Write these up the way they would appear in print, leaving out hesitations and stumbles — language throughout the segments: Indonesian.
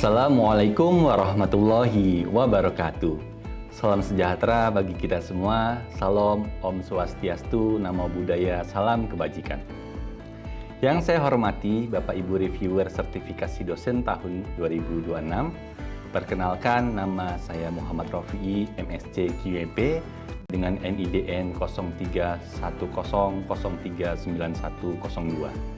Assalamualaikum warahmatullahi wabarakatuh. Salam sejahtera bagi kita semua. Salam Om Swastiastu, Namo Buddhaya, salam kebajikan. Yang saya hormati Bapak Ibu reviewer sertifikasi dosen tahun 2026. Perkenalkan, nama saya Muhammad Rofi'i, MSc QEP dengan NIDN 0310039102.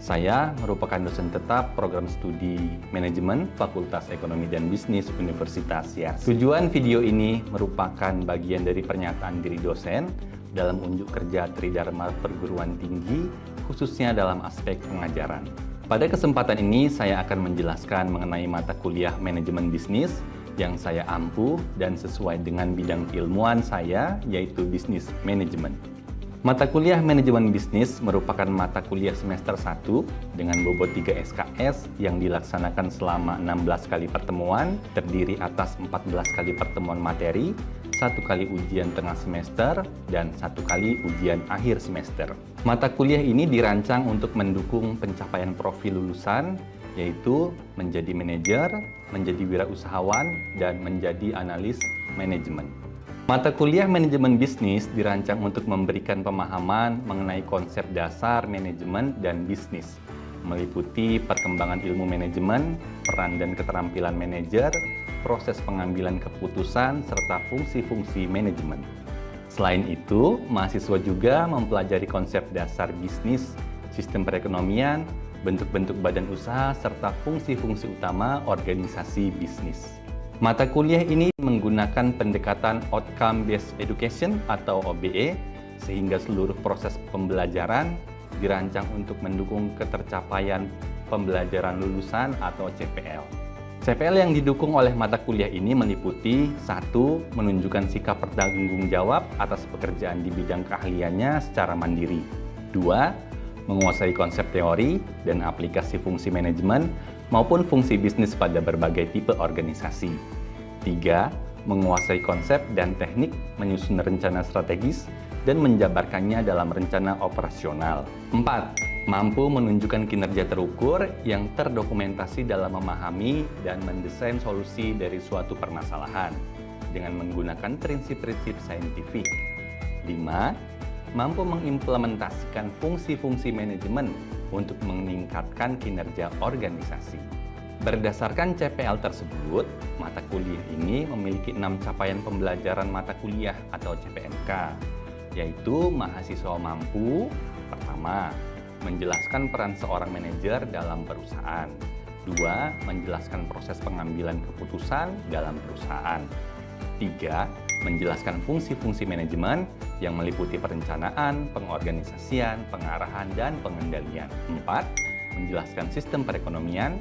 Saya merupakan dosen tetap program studi manajemen Fakultas Ekonomi dan Bisnis Universitas Yarsi. Tujuan video ini merupakan bagian dari pernyataan diri dosen dalam unjuk kerja Tridharma Perguruan Tinggi, khususnya dalam aspek pengajaran. Pada kesempatan ini saya akan menjelaskan mengenai mata kuliah manajemen bisnis yang saya ampuh dan sesuai dengan bidang keilmuan saya, yaitu bisnis manajemen. Mata kuliah manajemen bisnis merupakan mata kuliah semester 1 dengan bobot 3 SKS yang dilaksanakan selama 16 kali pertemuan, terdiri atas 14 kali pertemuan materi, 1 kali ujian tengah semester, dan 1 kali ujian akhir semester. Mata kuliah ini dirancang untuk mendukung pencapaian profil lulusan, yaitu menjadi manajer, menjadi wirausahawan, dan menjadi analis manajemen. Mata kuliah manajemen bisnis dirancang untuk memberikan pemahaman mengenai konsep dasar manajemen dan bisnis, meliputi perkembangan ilmu manajemen, peran dan keterampilan manajer, proses pengambilan keputusan, serta fungsi-fungsi manajemen. Selain itu, mahasiswa juga mempelajari konsep dasar bisnis, sistem perekonomian, bentuk-bentuk badan usaha, serta fungsi-fungsi utama organisasi bisnis. Mata kuliah ini menggunakan pendekatan Outcome Based Education atau OBE, sehingga seluruh proses pembelajaran dirancang untuk mendukung ketercapaian pembelajaran lulusan atau CPL. CPL yang didukung oleh mata kuliah ini meliputi 1. Menunjukkan sikap bertanggung jawab atas pekerjaan di bidang keahliannya secara mandiri. 2. Menguasai konsep teori dan aplikasi fungsi manajemen maupun fungsi bisnis pada berbagai tipe organisasi. 3. Menguasai konsep dan teknik menyusun rencana strategis dan menjabarkannya dalam rencana operasional. 4. Mampu menunjukkan kinerja terukur yang terdokumentasi dalam memahami dan mendesain solusi dari suatu permasalahan dengan menggunakan prinsip-prinsip saintifik. 5. Mampu mengimplementasikan fungsi-fungsi manajemen untuk meningkatkan kinerja organisasi. Berdasarkan CPL tersebut, mata kuliah ini memiliki 6 capaian pembelajaran mata kuliah atau CPMK, yaitu mahasiswa mampu, pertama, menjelaskan peran seorang manajer dalam perusahaan. 2. Menjelaskan proses pengambilan keputusan dalam perusahaan. 3. Menjelaskan fungsi-fungsi manajemen yang meliputi perencanaan, pengorganisasian, pengarahan, dan pengendalian. 4. Menjelaskan sistem perekonomian.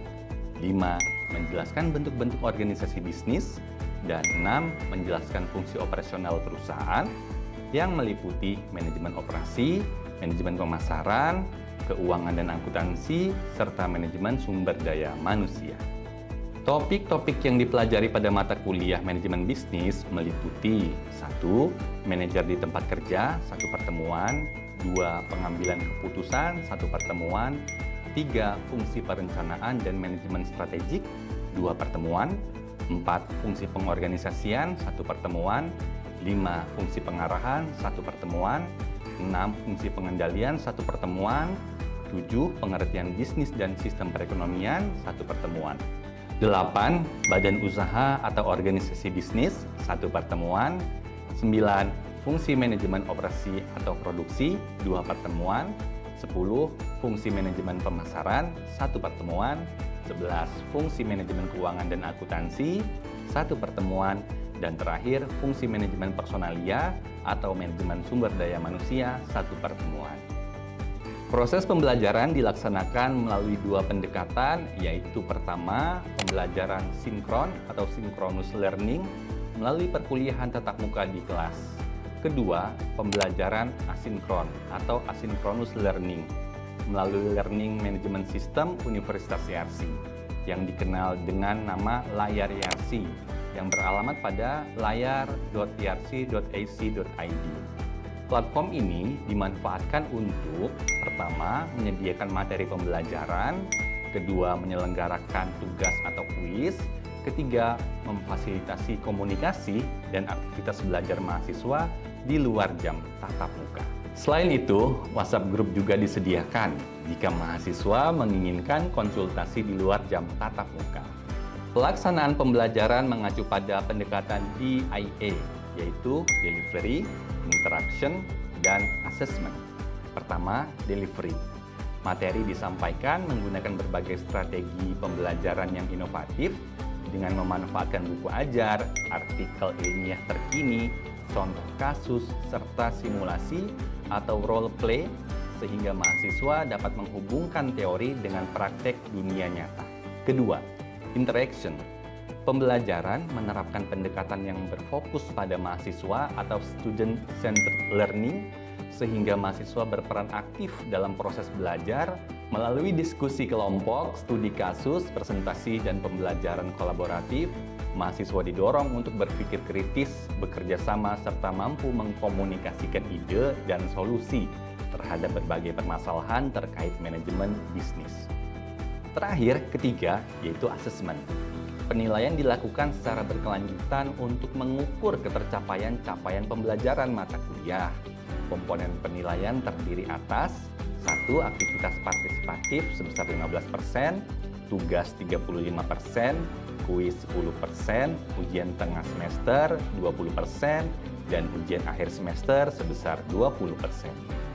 5. Menjelaskan bentuk-bentuk organisasi bisnis. Dan 6. Menjelaskan fungsi operasional perusahaan yang meliputi manajemen operasi, manajemen pemasaran, keuangan dan akuntansi, serta manajemen sumber daya manusia. Topik-topik yang dipelajari pada mata kuliah manajemen bisnis meliputi 1. Manajer di tempat kerja, 1 pertemuan. 2. Pengambilan keputusan, 1 pertemuan. 3. Fungsi perencanaan dan manajemen strategik, 2 pertemuan. 4. Fungsi pengorganisasian, 1 pertemuan. 5. Fungsi pengarahan, 1 pertemuan. 6. Fungsi pengendalian, 1 pertemuan. 7. Pengertian bisnis dan sistem perekonomian, 1 pertemuan. 8. Badan usaha atau organisasi bisnis, 1 pertemuan. 9. Fungsi manajemen operasi atau produksi, 2 pertemuan. 10. Fungsi manajemen pemasaran, 1 pertemuan. 11. Fungsi manajemen keuangan dan akuntansi, 1 pertemuan. Dan terakhir, fungsi manajemen personalia atau manajemen sumber daya manusia, 1 pertemuan. Proses pembelajaran dilaksanakan melalui 2 pendekatan, yaitu pertama, pembelajaran sinkron atau synchronous learning melalui perkuliahan tatap muka di kelas. Kedua, pembelajaran asinkron atau asynchronous learning melalui Learning Management System Universitas Yarsi yang dikenal dengan nama Layar Yarsi yang beralamat pada layar.yarsi.ac.id. Platform ini dimanfaatkan untuk pertama, menyediakan materi pembelajaran, Kedua, menyelenggarakan tugas atau kuis. Ketiga, memfasilitasi komunikasi dan aktivitas belajar mahasiswa di luar jam tatap muka. Selain itu, WhatsApp Group juga disediakan jika mahasiswa menginginkan konsultasi di luar jam tatap muka. Pelaksanaan pembelajaran mengacu pada pendekatan DIA, yaitu Delivery, Interaction, dan Assessment. Pertama, Delivery. Materi disampaikan menggunakan berbagai strategi pembelajaran yang inovatif dengan memanfaatkan buku ajar, artikel ilmiah terkini, contoh kasus, serta simulasi atau role play sehingga mahasiswa dapat menghubungkan teori dengan praktek dunia nyata. Kedua, interaction. Pembelajaran menerapkan pendekatan yang berfokus pada mahasiswa atau student-centered learning sehingga mahasiswa berperan aktif dalam proses belajar melalui diskusi kelompok, studi kasus, presentasi, dan pembelajaran kolaboratif. Mahasiswa didorong untuk berpikir kritis, bekerja sama, serta mampu mengkomunikasikan ide dan solusi terhadap berbagai permasalahan terkait manajemen bisnis. Terakhir, ketiga, yaitu assessment. Penilaian dilakukan secara berkelanjutan untuk mengukur ketercapaian capaian pembelajaran mata kuliah. Komponen penilaian terdiri atas 1. Aktivitas partisipatif sebesar 15%, tugas 35%, kuis 10%, ujian tengah semester 20%, dan ujian akhir semester sebesar 20%.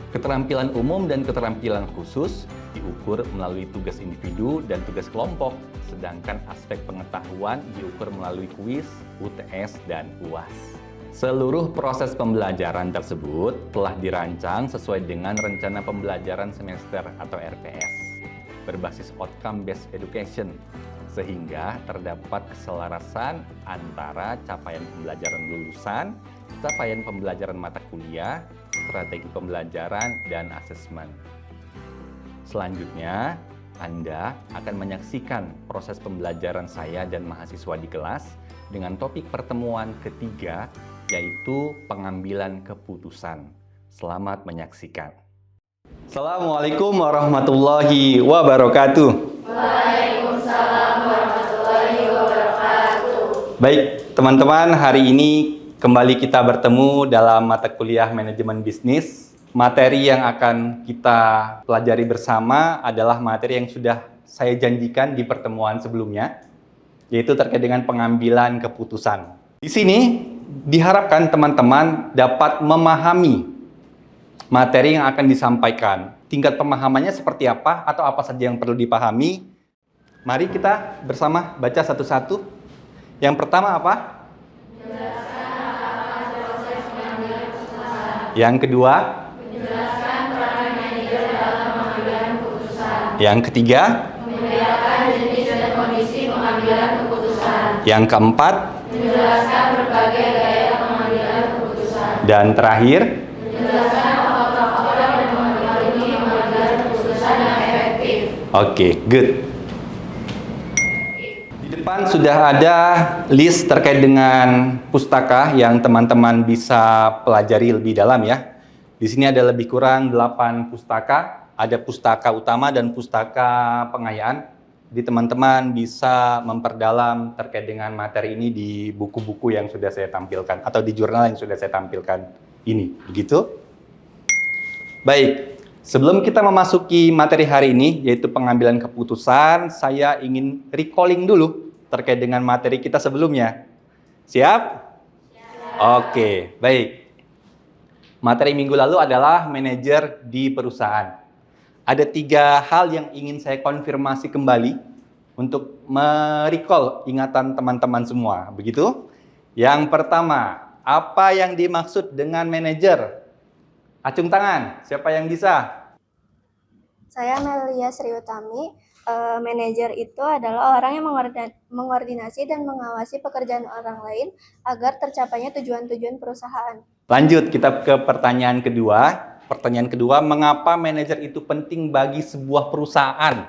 Keterampilan umum dan keterampilan khusus diukur melalui tugas individu dan tugas kelompok, sedangkan aspek pengetahuan diukur melalui kuis, UTS, dan UAS. Seluruh proses pembelajaran tersebut telah dirancang sesuai dengan rencana pembelajaran semester atau RPS, berbasis outcome based education, sehingga terdapat keselarasan antara capaian pembelajaran lulusan, capaian pembelajaran mata kuliah, strategi pembelajaran, dan asesmen. Selanjutnya, Anda akan menyaksikan proses pembelajaran saya dan mahasiswa di kelas dengan topik pertemuan ketiga, yaitu pengambilan keputusan. Selamat menyaksikan. Assalamualaikum warahmatullahi wabarakatuh. Waalaikumsalam warahmatullahi wabarakatuh. Baik, teman-teman, hari ini kembali kita bertemu dalam mata kuliah manajemen bisnis. Materi yang akan kita pelajari bersama adalah materi yang sudah saya janjikan di pertemuan sebelumnya, yaitu terkait dengan pengambilan keputusan. Di sini diharapkan teman-teman dapat memahami materi yang akan disampaikan. Tingkat pemahamannya seperti apa atau apa saja yang perlu dipahami. Mari kita bersama baca satu-satu. Yang pertama apa? Menjelaskan tahapan proses pengambilan keputusan. Yang kedua? Menjelaskan peran manajer dalam pengambilan keputusan. Yang ketiga? Membedakan jenis dan kondisi pengambilan keputusan. Yang keempat? Menjelaskan berbagai gaya pengambilan keputusan. Dan terakhir? Menjelaskan faktor-faktor yang mempengaruhi pengambilan keputusan yang efektif. Oke, good. Di depan sudah ada list terkait dengan pustaka yang teman-teman bisa pelajari lebih dalam ya. Di sini ada lebih kurang 8 pustaka. Ada pustaka utama dan pustaka pengayaan. Jadi teman-teman bisa memperdalam terkait dengan materi ini di buku-buku yang sudah saya tampilkan atau di jurnal yang sudah saya tampilkan ini, begitu? Baik, sebelum kita memasuki materi hari ini, yaitu pengambilan keputusan, saya ingin recalling dulu terkait dengan materi kita sebelumnya. Siap? Siap. Oke, baik. Materi minggu lalu adalah manajer di perusahaan. Ada 3 hal yang ingin saya konfirmasi kembali untuk merecall ingatan teman-teman semua, begitu? Yang pertama, apa yang dimaksud dengan manajer? Acung tangan, siapa yang bisa? Saya Melia Sri Utami. Manajer itu adalah orang yang mengordinasi dan mengawasi pekerjaan orang lain agar tercapainya tujuan-tujuan perusahaan. Lanjut, kita ke pertanyaan kedua. Pertanyaan kedua, mengapa manajer itu penting bagi sebuah perusahaan?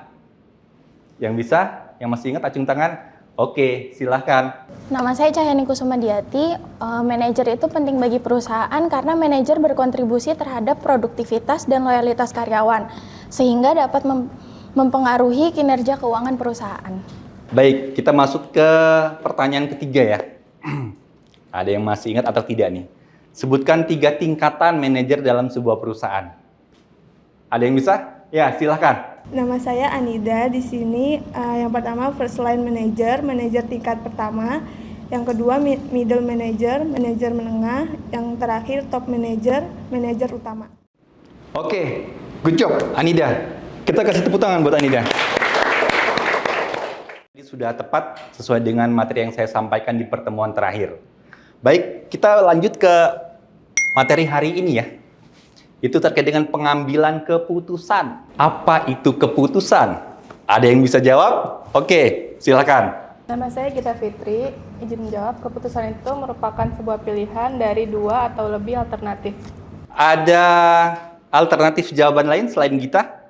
Yang bisa? Yang masih ingat acung tangan? Oke, silahkan. Nama saya Cahyani Kusumadiati. Manajer itu penting bagi perusahaan karena manajer berkontribusi terhadap produktivitas dan loyalitas karyawan, sehingga dapat mempengaruhi kinerja keuangan perusahaan. Baik, kita masuk ke pertanyaan ketiga ya. Ada yang masih ingat atau tidak nih? Sebutkan 3 tingkatan manajer dalam sebuah perusahaan. Ada yang bisa? Ya, silahkan. Nama saya Anida. Di sini yang pertama first line manager, manajer tingkat pertama. Yang kedua middle manager, manajer menengah. Yang terakhir top manager, manajer utama. Oke, good job Anida. Kita kasih tepuk tangan buat Anida. Ini sudah tepat sesuai dengan materi yang saya sampaikan di pertemuan terakhir. Baik, kita lanjut ke materi hari ini ya. Itu terkait dengan pengambilan keputusan. Apa itu keputusan? Ada yang bisa jawab? Oke, silakan. Nama saya Gita Fitri, izin menjawab, keputusan itu merupakan sebuah pilihan dari 2 atau lebih alternatif. Ada alternatif jawaban lain selain Gita?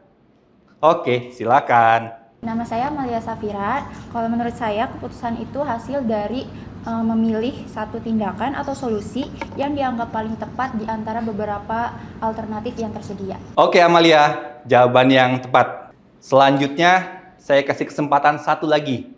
Oke, silakan. Nama saya Amalia Safira. Kalau menurut saya keputusan itu hasil dari memilih satu tindakan atau solusi yang dianggap paling tepat di antara beberapa alternatif yang tersedia. Oke Amalia, jawaban yang tepat. Selanjutnya saya kasih kesempatan satu lagi.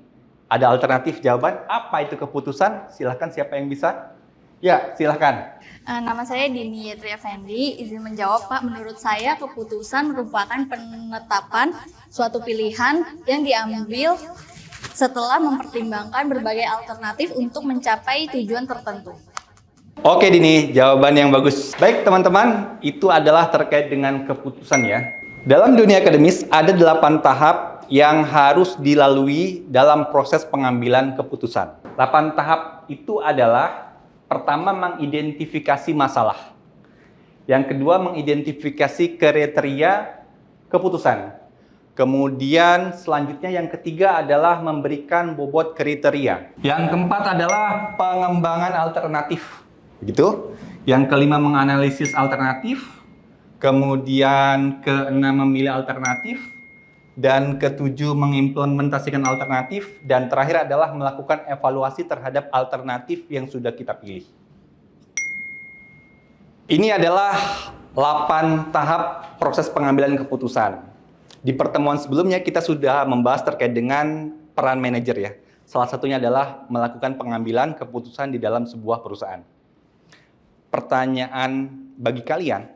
Ada alternatif jawaban, apa itu keputusan? Silahkan siapa yang bisa? Ya, silahkan. Nama saya Dini Yetri Effendi, izin menjawab Pak. Menurut saya keputusan merupakan penetapan suatu pilihan yang diambil setelah mempertimbangkan berbagai alternatif untuk mencapai tujuan tertentu. Oke Dini, jawaban yang bagus. Baik teman-teman, itu adalah terkait dengan keputusan ya. Dalam dunia akademis ada 8 tahap yang harus dilalui dalam proses pengambilan keputusan. 8 tahap itu adalah: pertama, mengidentifikasi masalah. Yang kedua, mengidentifikasi kriteria keputusan. Kemudian selanjutnya yang ketiga adalah memberikan bobot kriteria. Yang keempat adalah pengembangan alternatif. Begitu. Yang kelima menganalisis alternatif. Kemudian keenam memilih alternatif. Dan ketujuh mengimplementasikan alternatif. Dan terakhir adalah melakukan evaluasi terhadap alternatif yang sudah kita pilih. Ini adalah 8 tahap proses pengambilan keputusan. Di pertemuan sebelumnya kita sudah membahas terkait dengan peran manajer ya. Salah satunya adalah melakukan pengambilan keputusan di dalam sebuah perusahaan. Pertanyaan bagi kalian,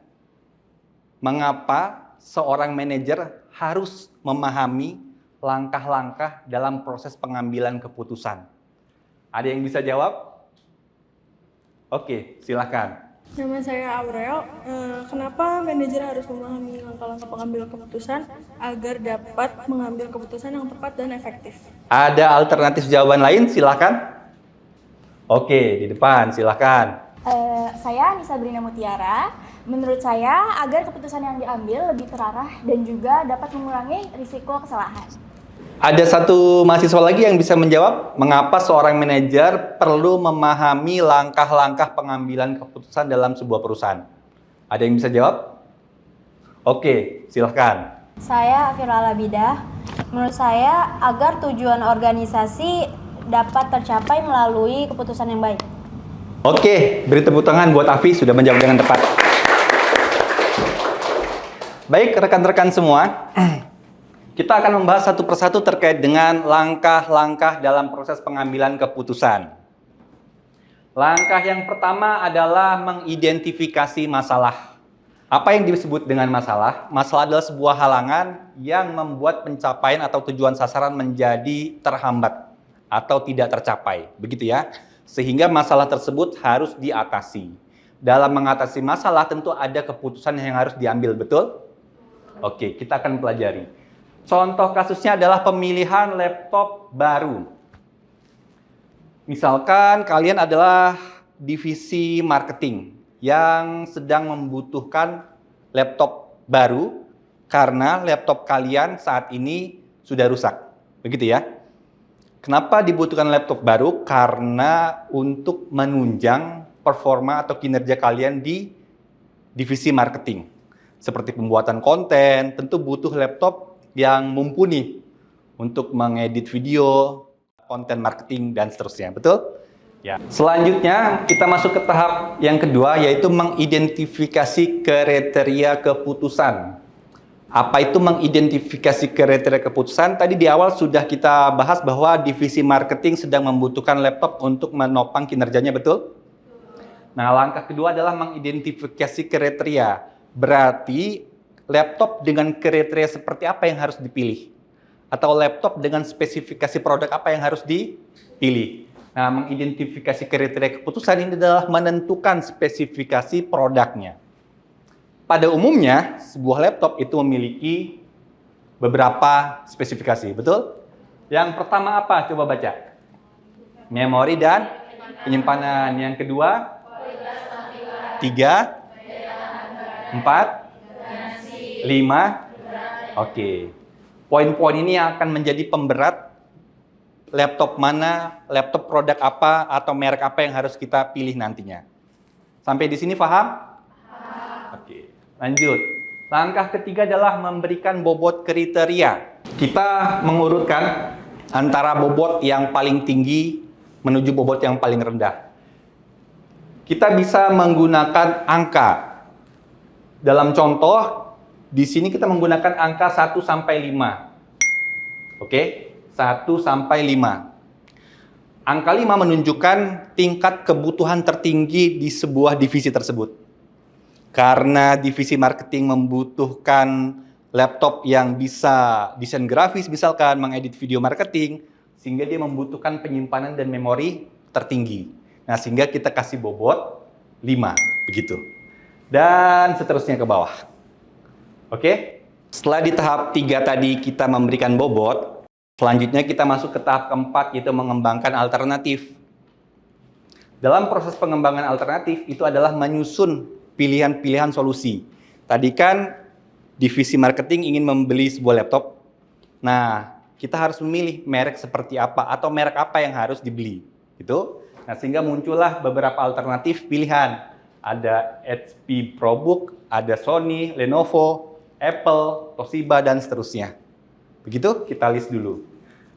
mengapa seorang manajer harus memahami langkah-langkah dalam proses pengambilan keputusan? Ada yang bisa jawab? Oke, silakan. Nama saya Aurel. Kenapa manajer harus memahami langkah-langkah pengambilan keputusan agar dapat mengambil keputusan yang tepat dan efektif? Ada alternatif jawaban lain? Silakan. Oke, di depan, silakan. Saya Anissa Brina Mutiara. Menurut saya, agar keputusan yang diambil lebih terarah dan juga dapat mengurangi risiko kesalahan. Ada satu mahasiswa lagi yang bisa menjawab, mengapa seorang manajer perlu memahami langkah-langkah pengambilan keputusan dalam sebuah perusahaan? Ada yang bisa jawab? Oke, silahkan. Saya Afira Labidah. Menurut saya, agar tujuan organisasi dapat tercapai melalui keputusan yang baik. Oke, beri tepuk tangan buat Afi sudah menjawab dengan tepat. Baik, rekan-rekan semua. Kita akan membahas satu persatu terkait dengan langkah-langkah dalam proses pengambilan keputusan. Langkah yang pertama adalah mengidentifikasi masalah. Apa yang disebut dengan masalah? Masalah adalah sebuah halangan yang membuat pencapaian atau tujuan sasaran menjadi terhambat atau tidak tercapai. Begitu ya. Sehingga masalah tersebut harus diatasi. Dalam mengatasi masalah tentu ada keputusan yang harus diambil, betul? Oke, kita akan pelajari. Contoh kasusnya adalah pemilihan laptop baru. Misalkan kalian adalah divisi marketing yang sedang membutuhkan laptop baru karena laptop kalian saat ini sudah rusak. Begitu ya. Kenapa dibutuhkan laptop baru? Karena untuk menunjang performa atau kinerja kalian di divisi marketing. Seperti pembuatan konten, tentu butuh laptop yang mumpuni untuk mengedit video, konten marketing, dan seterusnya. Betul? Ya. Selanjutnya, kita masuk ke tahap yang kedua, yaitu mengidentifikasi kriteria keputusan. Apa itu mengidentifikasi kriteria keputusan? Tadi di awal sudah kita bahas bahwa divisi marketing sedang membutuhkan laptop untuk menopang kinerjanya, betul? Nah, langkah kedua adalah mengidentifikasi kriteria. Berarti laptop dengan kriteria seperti apa yang harus dipilih? Atau laptop dengan spesifikasi produk apa yang harus dipilih? Nah, mengidentifikasi kriteria keputusan ini adalah menentukan spesifikasi produknya. Pada umumnya, sebuah laptop itu memiliki beberapa spesifikasi, betul? Yang pertama apa? Coba baca. Memori dan penyimpanan. Yang kedua, 3, 4, 5. Oke. Poin-poin ini akan menjadi pemberat laptop mana, laptop produk apa, atau merek apa yang harus kita pilih nantinya. Sampai di sini paham? Oke. Lanjut. Langkah ketiga adalah memberikan bobot kriteria. Kita mengurutkan antara bobot yang paling tinggi menuju bobot yang paling rendah. Kita bisa menggunakan angka. Dalam contoh, di sini kita menggunakan angka 1 sampai 5. Oke, 1 sampai 5. Angka 5 menunjukkan tingkat kebutuhan tertinggi di sebuah divisi tersebut. Karena divisi marketing membutuhkan laptop yang bisa desain grafis, misalkan mengedit video marketing, sehingga dia membutuhkan penyimpanan dan memori tertinggi. Nah, sehingga kita kasih bobot 5, begitu. Dan seterusnya ke bawah. Oke? Setelah di tahap 3 tadi kita memberikan bobot, selanjutnya kita masuk ke tahap keempat, yaitu mengembangkan alternatif. Dalam proses pengembangan alternatif, itu adalah menyusun pilihan-pilihan solusi. Tadi kan divisi marketing ingin membeli sebuah laptop. Nah, kita harus memilih merek seperti apa atau merek apa yang harus dibeli. Gitu. Nah, sehingga muncullah beberapa alternatif pilihan. Ada HP ProBook, ada Sony, Lenovo, Apple, Toshiba, dan seterusnya. Begitu, kita list dulu.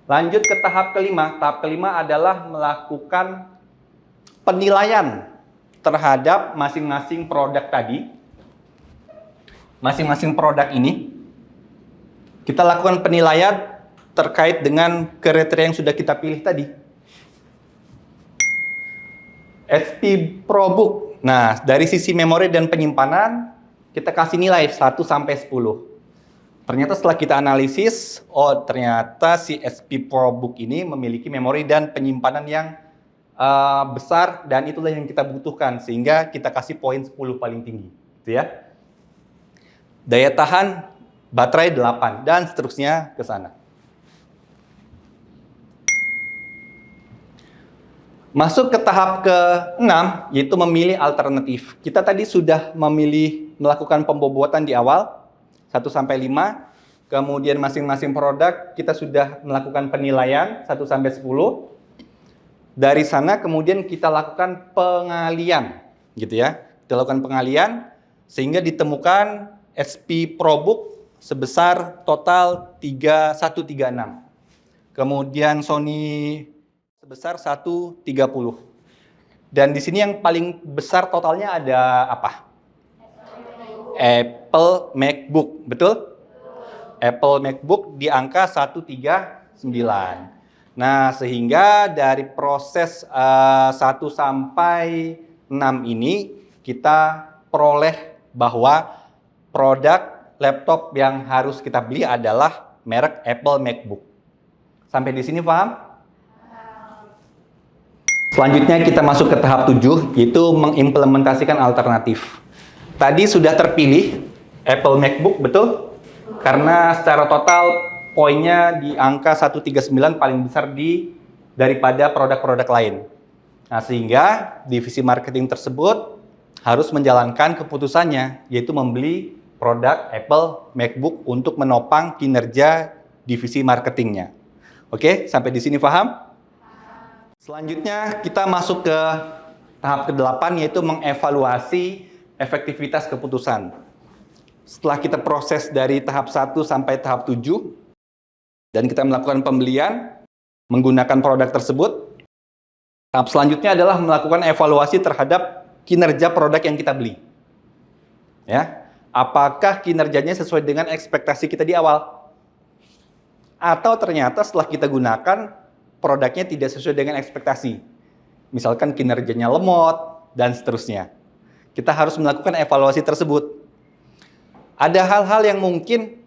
Lanjut ke tahap kelima. Tahap kelima adalah melakukan penilaian terhadap masing-masing produk tadi. Masing-masing produk ini kita lakukan penilaian terkait dengan kriteria yang sudah kita pilih tadi. HP ProBook. Nah, dari sisi memori dan penyimpanan kita kasih nilai 1 sampai 10. Ternyata setelah kita analisis, oh ternyata si HP ProBook ini memiliki memori dan penyimpanan yang besar, dan itulah yang kita butuhkan, sehingga kita kasih poin 10 paling tinggi, gitu ya. Daya tahan baterai 8 dan seterusnya ke sana. Masuk ke tahap ke-6, yaitu memilih alternatif. Kita tadi sudah melakukan pembobotan di awal 1 sampai 5, kemudian masing-masing produk kita sudah melakukan penilaian 1 sampai 10. Dari sana kemudian kita lakukan pengalian, gitu ya. Kita lakukan pengalian sehingga ditemukan HP ProBook sebesar total 136. Kemudian Sony sebesar 130. Dan di sini yang paling besar totalnya ada apa? Apple MacBook, betul? Apple MacBook di angka 139. Nah, sehingga dari proses 1 sampai 6 ini kita peroleh bahwa produk laptop yang harus kita beli adalah merek Apple MacBook. Sampai di sini paham? Selanjutnya kita masuk ke tahap 7, yaitu mengimplementasikan alternatif. Tadi sudah terpilih Apple MacBook, betul? Karena secara total poinnya di angka 139 paling besar daripada produk-produk lain. Nah, sehingga divisi marketing tersebut harus menjalankan keputusannya, yaitu membeli produk Apple MacBook untuk menopang kinerja divisi marketingnya. Oke, sampai di sini paham? Selanjutnya kita masuk ke tahap ke-8, yaitu mengevaluasi efektivitas keputusan. Setelah kita proses dari tahap 1 sampai tahap 7, dan kita melakukan pembelian menggunakan produk tersebut, tahap selanjutnya adalah melakukan evaluasi terhadap kinerja produk yang kita beli. Ya. Apakah kinerjanya sesuai dengan ekspektasi kita di awal? Atau ternyata setelah kita gunakan, produknya tidak sesuai dengan ekspektasi. Misalkan kinerjanya lemot, dan seterusnya. Kita harus melakukan evaluasi tersebut. Ada hal-hal yang mungkin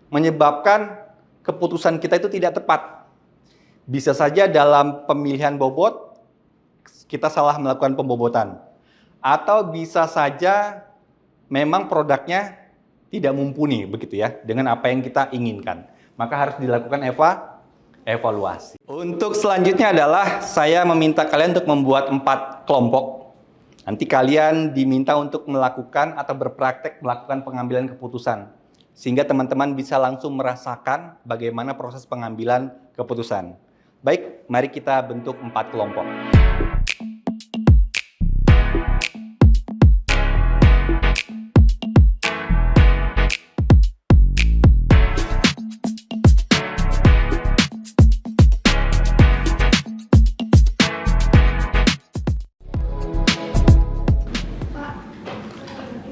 menyebabkan keputusan kita itu tidak tepat. Bisa saja dalam pemilihan bobot, kita salah melakukan pembobotan. Atau bisa saja memang produknya tidak mumpuni begitu ya dengan apa yang kita inginkan. Maka harus dilakukan evaluasi. Untuk selanjutnya adalah saya meminta kalian untuk membuat 4 kelompok. Nanti kalian diminta untuk melakukan atau berpraktek melakukan pengambilan keputusan. Sehingga teman-teman bisa langsung merasakan bagaimana proses pengambilan keputusan. Baik, mari kita bentuk 4 kelompok.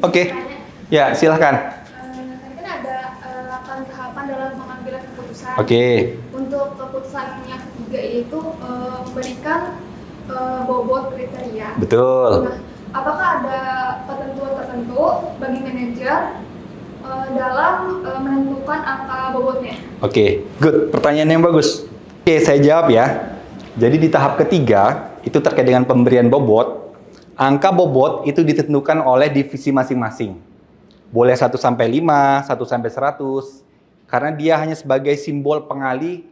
Oke, ya silahkan. Kan ada 8 tahapan dalam pengambilan keputusan. Oke. Untuk keputusan yang ketiga yaitu memberikan bobot kriteria. Betul. Nah, apakah ada ketentuan tertentu bagi manajer dalam menentukan angka bobotnya? Oke, good. Pertanyaan yang bagus. Oke, saya jawab ya. Jadi di tahap ketiga, itu terkait dengan pemberian bobot. Angka bobot itu ditentukan oleh divisi masing-masing. Boleh 1 sampai 5, 1 sampai 100. Karena dia hanya sebagai simbol pengali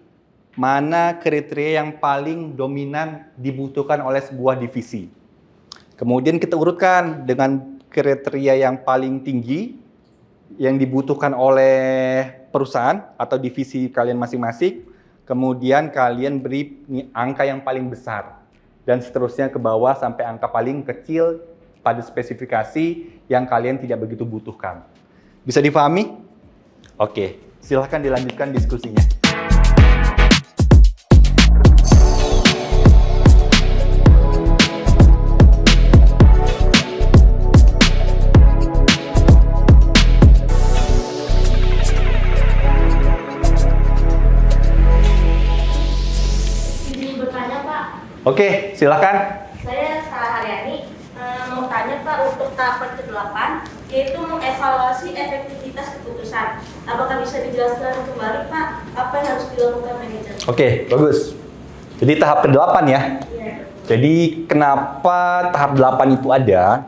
mana kriteria yang paling dominan dibutuhkan oleh sebuah divisi. Kemudian kita urutkan dengan kriteria yang paling tinggi yang dibutuhkan oleh perusahaan atau divisi kalian masing-masing. Kemudian kalian beri angka yang paling besar. Dan seterusnya ke bawah sampai angka paling kecil pada spesifikasi yang kalian tidak begitu butuhkan. Bisa dipahami? Oke, silahkan dilanjutkan diskusinya. Izin bertanya, Pak. Oke, silakan. Saya Sarah Haryani mau tanya Pak untuk tahapan ke-8 yaitu mengevaluasi efektivitas keputusan. Apakah bisa dijelaskan kembali Pak apa yang harus dilakukan manajer? Oke, bagus. Jadi tahap ke-8 ya. Iya. Jadi kenapa tahap 8 itu ada?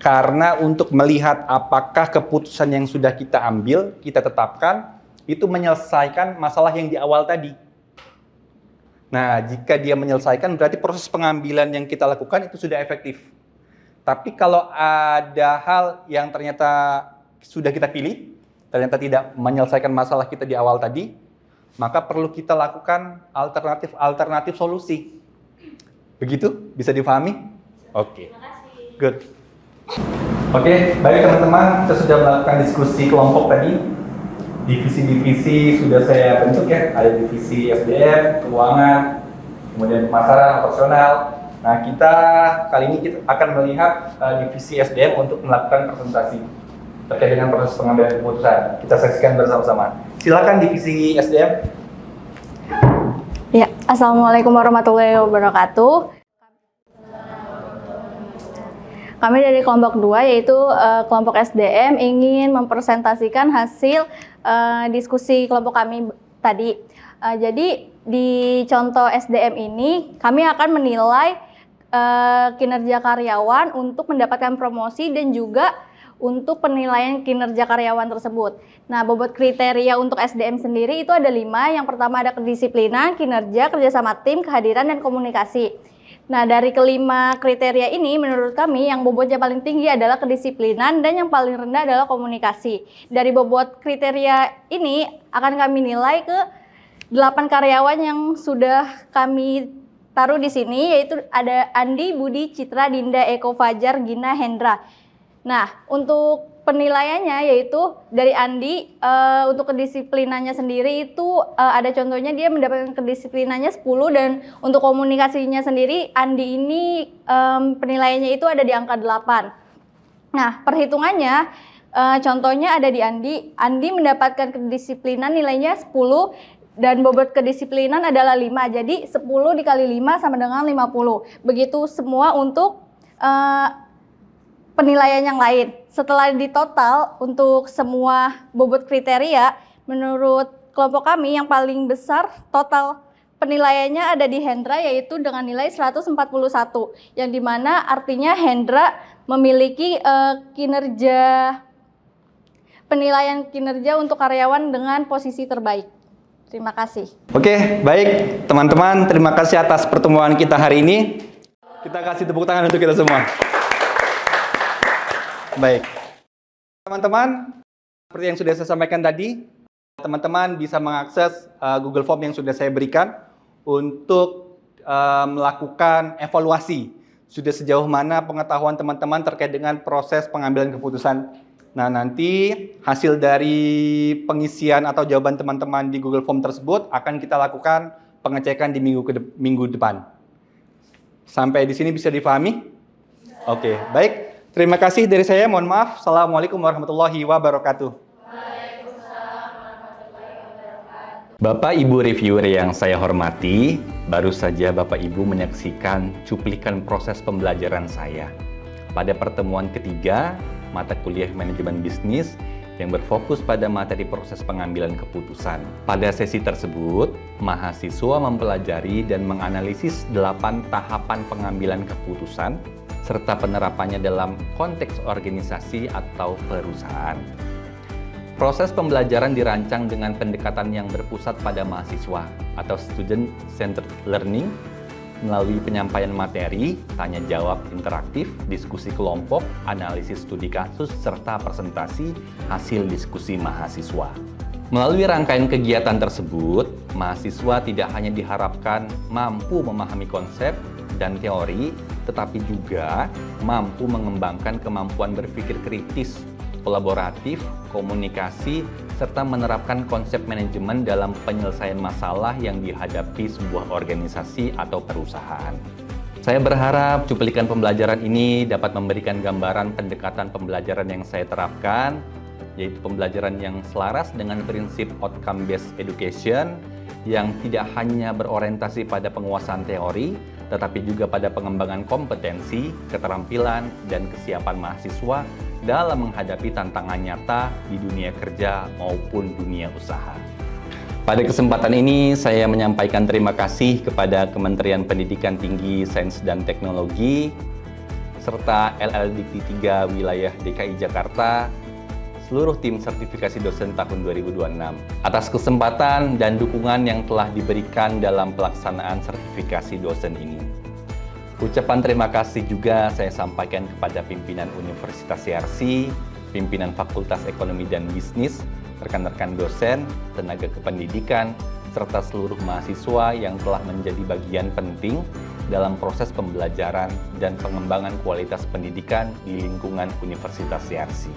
Karena untuk melihat apakah keputusan yang sudah kita ambil, kita tetapkan, itu menyelesaikan masalah yang di awal tadi. Nah, jika dia menyelesaikan, berarti proses pengambilan yang kita lakukan itu sudah efektif. Tapi kalau ada hal yang ternyata sudah kita pilih, ternyata tidak menyelesaikan masalah kita di awal tadi, maka perlu kita lakukan alternatif solusi. Begitu? Bisa dipahami? Oke. Good. Oke, baik teman-teman, kita sudah melakukan diskusi kelompok tadi. Divisi-divisi sudah saya bentuk ya, ada divisi SDM, keuangan, kemudian pemasaran, operasional. Nah, kita kali ini kita akan melihat divisi SDM untuk melakukan presentasi terkait dengan proses pengambilan keputusan. Kita saksikan bersama-sama. Silakan divisi SDM. Ya, Assalamualaikum warahmatullahi wabarakatuh. Kami dari kelompok 2 yaitu kelompok SDM ingin mempresentasikan hasil diskusi kelompok kami tadi. Jadi di contoh SDM ini kami akan menilai kinerja karyawan untuk mendapatkan promosi dan juga untuk penilaian kinerja karyawan tersebut. Nah, bobot kriteria untuk SDM sendiri itu ada 5. Yang pertama ada kedisiplinan, kinerja, kerjasama tim, kehadiran, dan komunikasi. Nah, dari kelima kriteria ini menurut kami yang bobotnya paling tinggi adalah kedisiplinan dan yang paling rendah adalah komunikasi. Dari bobot kriteria ini akan kami nilai ke 8 karyawan yang sudah kami taruh di sini, yaitu ada Andi, Budi, Citra, Dinda, Eko, Fajar, Gina, Hendra. Nah, untuk penilaiannya yaitu dari Andi, untuk kedisiplinannya sendiri itu ada contohnya dia mendapatkan kedisiplinannya 10, dan untuk komunikasinya sendiri Andi ini penilaiannya itu ada di angka 8. Nah, perhitungannya Contohnya ada di Andi. Andi mendapatkan kedisiplinan nilainya 10 dan bobot kedisiplinan adalah 5. Jadi 10 dikali 5 sama dengan 50. Begitu semua untuk penilaian yang lain. Setelah ditotal untuk semua bobot kriteria, menurut kelompok kami yang paling besar total penilaiannya ada di Hendra, yaitu dengan nilai 141. Yang dimana artinya Hendra memiliki penilaian kinerja untuk karyawan dengan posisi terbaik. Terima kasih. Oke, baik teman-teman, terima kasih atas pertemuan kita hari ini. Kita kasih tepuk tangan untuk kita semua. Baik. Teman-teman, seperti yang sudah saya sampaikan tadi, teman-teman bisa mengakses Google Form yang sudah saya berikan untuk melakukan evaluasi. Sudah sejauh mana pengetahuan teman-teman terkait dengan proses pengambilan keputusan. Nah, nanti hasil dari pengisian atau jawaban teman-teman di Google Form tersebut akan kita lakukan pengecekan di minggu depan. Sampai di sini bisa difahami? Oke, baik. Terima kasih dari saya. Mohon maaf. Assalamualaikum warahmatullahi wabarakatuh. Bapak Ibu reviewer yang saya hormati, baru saja Bapak Ibu menyaksikan cuplikan proses pembelajaran saya. Pada pertemuan ketiga, mata kuliah manajemen bisnis yang berfokus pada materi proses pengambilan keputusan. Pada sesi tersebut, mahasiswa mempelajari dan menganalisis 8 tahapan pengambilan keputusan serta penerapannya dalam konteks organisasi atau perusahaan. Proses pembelajaran dirancang dengan pendekatan yang berpusat pada mahasiswa atau student-centered learning melalui penyampaian materi, tanya jawab interaktif, diskusi kelompok, analisis studi kasus, serta presentasi hasil diskusi mahasiswa. Melalui rangkaian kegiatan tersebut, mahasiswa tidak hanya diharapkan mampu memahami konsep dan teori, tetapi juga mampu mengembangkan kemampuan berpikir kritis, kolaboratif, komunikasi, serta menerapkan konsep manajemen dalam penyelesaian masalah yang dihadapi sebuah organisasi atau perusahaan. Saya berharap cuplikan pembelajaran ini dapat memberikan gambaran pendekatan pembelajaran yang saya terapkan, yaitu pembelajaran yang selaras dengan prinsip outcome-based education yang tidak hanya berorientasi pada penguasaan teori, tetapi juga pada pengembangan kompetensi, keterampilan, dan kesiapan mahasiswa dalam menghadapi tantangan nyata di dunia kerja maupun dunia usaha. Pada kesempatan ini, saya menyampaikan terima kasih kepada Kementerian Pendidikan Tinggi, Sains dan Teknologi, serta LLDikti 3 Wilayah DKI Jakarta, seluruh tim sertifikasi dosen tahun 2026, atas kesempatan dan dukungan yang telah diberikan dalam pelaksanaan sertifikasi dosen ini. Ucapan terima kasih juga saya sampaikan kepada pimpinan Universitas Yarsi, pimpinan Fakultas Ekonomi dan Bisnis, rekan-rekan dosen, tenaga kependidikan, serta seluruh mahasiswa yang telah menjadi bagian penting dalam proses pembelajaran dan pengembangan kualitas pendidikan di lingkungan Universitas Yarsi.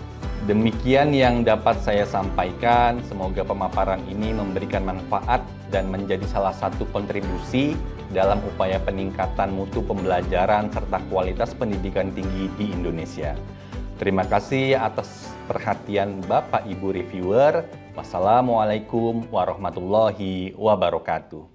Demikian yang dapat saya sampaikan, semoga pemaparan ini memberikan manfaat dan menjadi salah satu kontribusi dalam upaya peningkatan mutu pembelajaran serta kualitas pendidikan tinggi di Indonesia. Terima kasih atas perhatian Bapak Ibu reviewer. Wassalamualaikum warahmatullahi wabarakatuh.